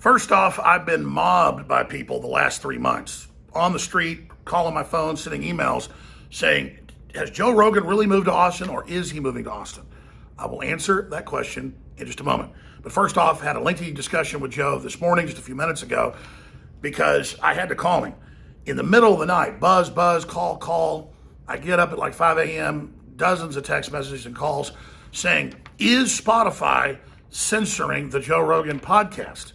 First off, I've been mobbed by people the last 3 months on the street, calling my phone, sending emails saying, has Joe Rogan really moved to Austin or is he moving to Austin? I will answer that question in just a moment. But first off, had a lengthy discussion with Joe this morning, just a few minutes ago, because I had to call him in the middle of the night. Buzz, call. I get up at like 5 a.m., dozens of text messages and calls saying, is Spotify censoring the Joe Rogan podcast?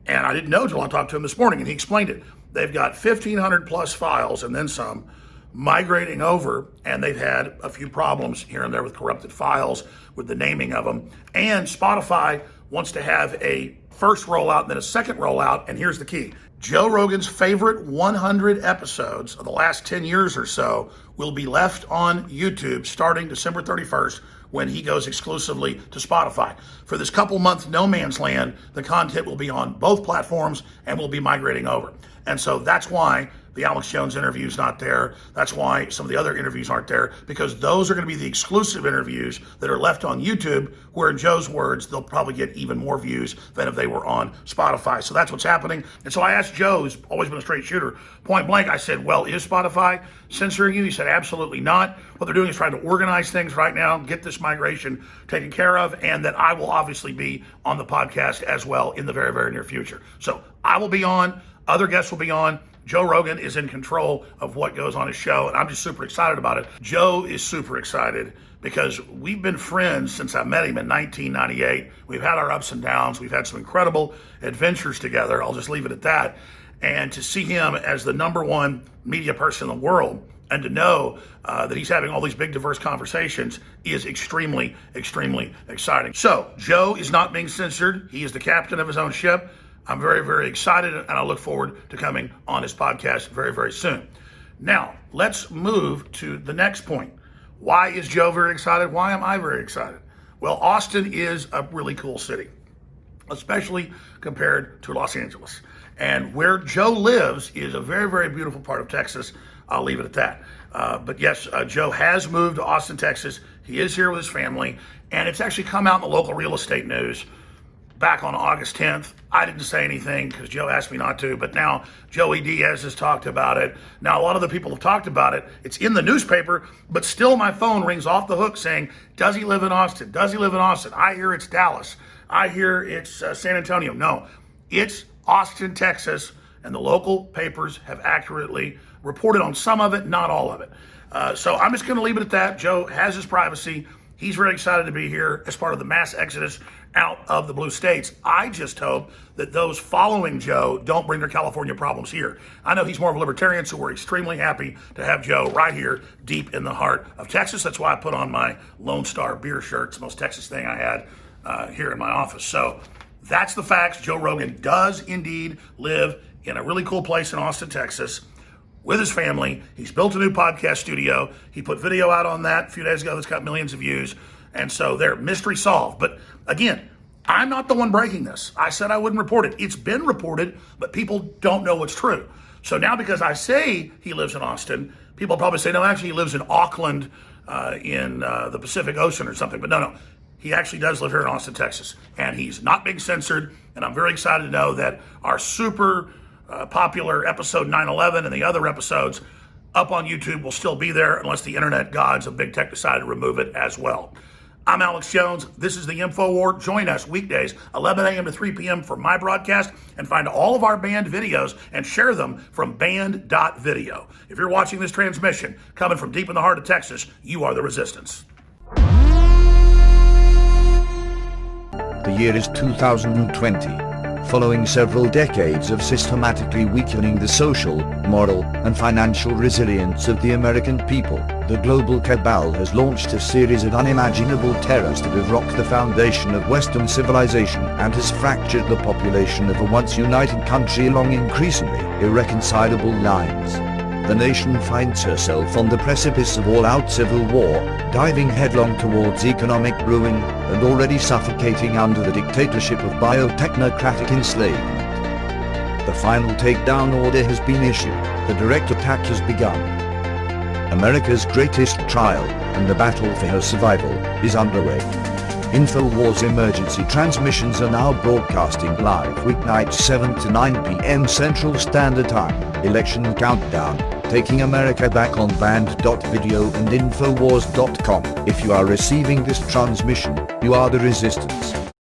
And I didn't know till I talked to him this morning, and he explained it. They've got 1,500 plus files and then some migrating over, and they've had a few problems here and there with corrupted files, with the naming of them. And Spotify wants to have a first rollout and then a second rollout, and here's the key. Joe Rogan's favorite 100 episodes of the last 10 years or so will be left on YouTube starting December 31st, when he goes exclusively to Spotify. For this couple month no man's land, the content will be on both platforms and will be migrating over. And so that's why the Alex Jones interview is not there. That's why some of the other interviews aren't there, because those are going to be the exclusive interviews that are left on YouTube, where in Joe's words, they'll probably get even more views than if they were on Spotify. So that's what's happening. And so I asked Joe, who's always been a straight shooter, point blank, I said, well, is Spotify censoring you? He said, absolutely not. What they're doing is trying to organize things right now, get this migration taken care of, and that I will obviously be on the podcast as well in the very, very near future. So I will be on, other guests will be on. Joe Rogan is in control of what goes on his show, and I'm just super excited about it. Joe is super excited because we've been friends since I met him in 1998. We've had our ups and downs. We've had some incredible adventures together. I'll just leave it at that. And to see him as the number one media person in the world, and to know that he's having all these big, diverse conversations is extremely, extremely exciting. So Joe is not being censored. He is the captain of his own ship. I'm very, very excited, and I look forward to coming on his podcast very, very soon. Now, let's move to the next point. Why is Joe very excited? Why am I very excited? Well, Austin is a really cool city, especially compared to Los Angeles. And where Joe lives is a very, very beautiful part of Texas. I'll leave it at that. But yes, Joe has moved to Austin, Texas. He is here with his family, and it's actually come out in the local real estate news back on August 10th. I didn't say anything because Joe asked me not to, but now Joey Diaz has talked about it. Now, a lot of the people have talked about it. It's in the newspaper, but still my phone rings off the hook saying, does he live in Austin? Does he live in Austin? I hear it's Dallas. I hear it's San Antonio. No, it's Austin, Texas, and the local papers have accurately reported on some of it, not all of it. So I'm just going to leave it at that. Joe has his privacy. He's very excited to be here as part of the mass exodus out of the blue states. I just hope that those following Joe don't bring their California problems here. I know he's more of a libertarian, so we're extremely happy to have Joe right here deep in the heart of Texas. That's why I put on my Lone Star beer shirt. It's the most Texas thing I had here in my office. So that's the facts. Joe Rogan does indeed live in a really cool place in Austin, Texas, with his family. He's built a new podcast studio. He put video out on that a few days ago that's got millions of views. And so they're mystery solved. But again, I'm not the one breaking this. I said I wouldn't report it. It's been reported, but people don't know what's true. So now because I say he lives in Austin, people probably say, no, actually he lives in Auckland in the Pacific Ocean or something. But no. He actually does live here in Austin, Texas. And he's not being censored. And I'm very excited to know that our super popular episode 9/11 and the other episodes up on YouTube will still be there unless the internet gods of big tech decide to remove it as well. I'm Alex Jones. This is the InfoWar. Join us weekdays, 11 a.m. to 3 p.m. for my broadcast, and find all of our banned videos and share them from banned.video. If you're watching this transmission coming from deep in the heart of Texas, you are the resistance. The year is 2020. Following several decades of systematically weakening the social, moral, and financial resilience of the American people, the global cabal has launched a series of unimaginable terrors that have rocked the foundation of Western civilization and has fractured the population of a once united country along increasingly irreconcilable lines. The nation finds herself on the precipice of all-out civil war, diving headlong towards economic ruin, and already suffocating under the dictatorship of biotechnocratic enslavement. The final takedown order has been issued, the direct attack has begun. America's greatest trial, and the battle for her survival, is underway. InfoWars emergency transmissions are now broadcasting live weeknights 7 to 9 p.m. Central Standard Time. Election countdown. Taking America back on band.video and infowars.com. If you are receiving this transmission, you are the resistance.